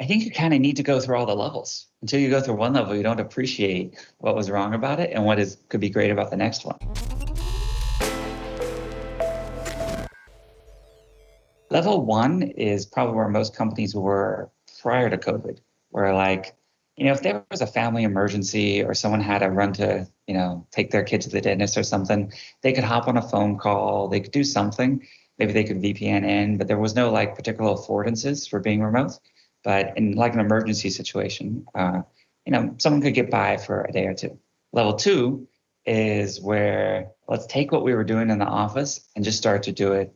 I think you kind of need to go through all the levels. Until you go through one level, you don't appreciate what was wrong about it and what could be great about the next one. Level 1 is probably where most companies were prior to COVID, where like, if there was a family emergency or someone had to run to, take their kid to the dentist or something, they could hop on a phone call, they could do something. Maybe they could VPN in, but there was no like particular affordances for being remote. But in like an emergency situation, someone could get by for a day or two. Level 2 is where let's take what we were doing in the office and just start to do it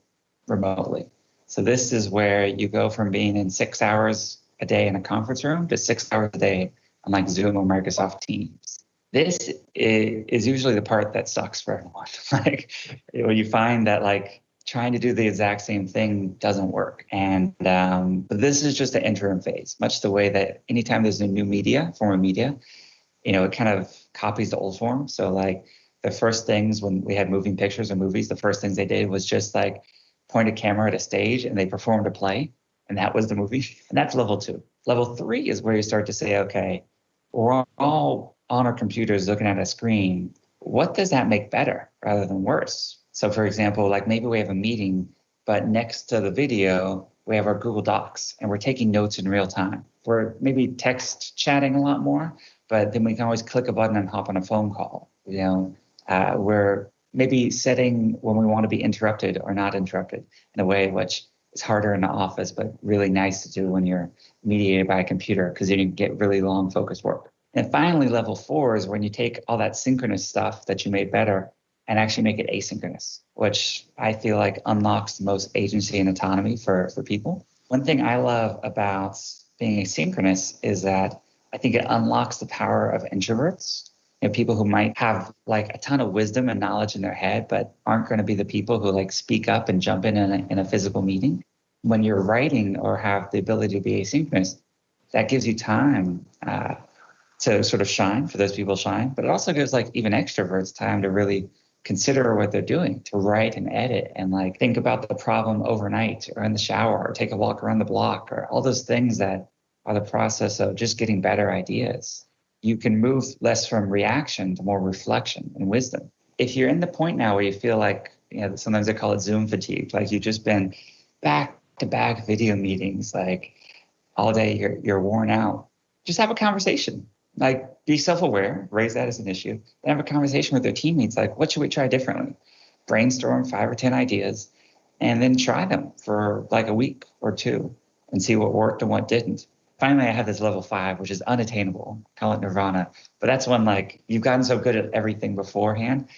remotely. So this is where you go from being in 6 hours a day in a conference room to 6 hours a day on like Zoom or Microsoft Teams. This is usually the part that sucks for everyone. Like when you find that like trying to do the exact same thing doesn't work. And but this is just the interim phase, much the way that anytime there's a new form of media, it kind of copies the old form. So like the first things when we had moving pictures or movies, the first things they did was just like point a camera at a stage and they performed a play. And that was the movie. And that's level 2. Level 3 is where you start to say, okay, we're all on our computers looking at a screen. What does that make better rather than worse? So for example, like maybe we have a meeting, but next to the video, we have our Google Docs and we're taking notes in real time. We're maybe text chatting a lot more, but then we can always click a button and hop on a phone call. We're maybe setting when we want to be interrupted or not interrupted in a way which is harder in the office, but really nice to do when you're mediated by a computer because then you get really long focused work. And finally, level 4 is when you take all that synchronous stuff that you made better and actually make it asynchronous, which I feel like unlocks the most agency and autonomy for people. One thing I love about being asynchronous is that I think it unlocks the power of introverts. People who might have like a ton of wisdom and knowledge in their head, but aren't going to be the people who like speak up and jump in a physical meeting. When you're writing or have the ability to be asynchronous, that gives you time to sort of shine, for those people shine, but it also gives like even extroverts time to really consider what they're doing, to write and edit and like think about the problem overnight or in the shower or take a walk around the block or all those things that are the process of just getting better ideas. You can move less from reaction to more reflection and wisdom. If you're in the point now where you feel like, sometimes they call it Zoom fatigue, like you've just been back-to-back video meetings, like all day you're worn out, just have a conversation. Like be self-aware, raise that as an issue, then have a conversation with their teammates, like what should we try differently? Brainstorm 5 or 10 ideas and then try them for like a week or two and see what worked and what didn't. Finally, I have this level 5, which is unattainable, call it nirvana. But that's when like you've gotten so good at everything beforehand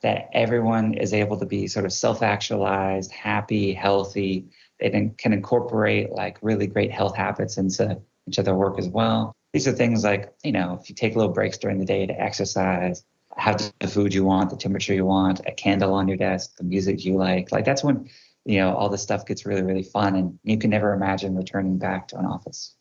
that everyone is able to be sort of self-actualized, happy, healthy. They can incorporate like really great health habits into their work as well. These are things like, if you take little breaks during the day to exercise, have the food you want, the temperature you want, a candle on your desk, the music you like that's when, all this stuff gets really, really fun and you can never imagine returning back to an office.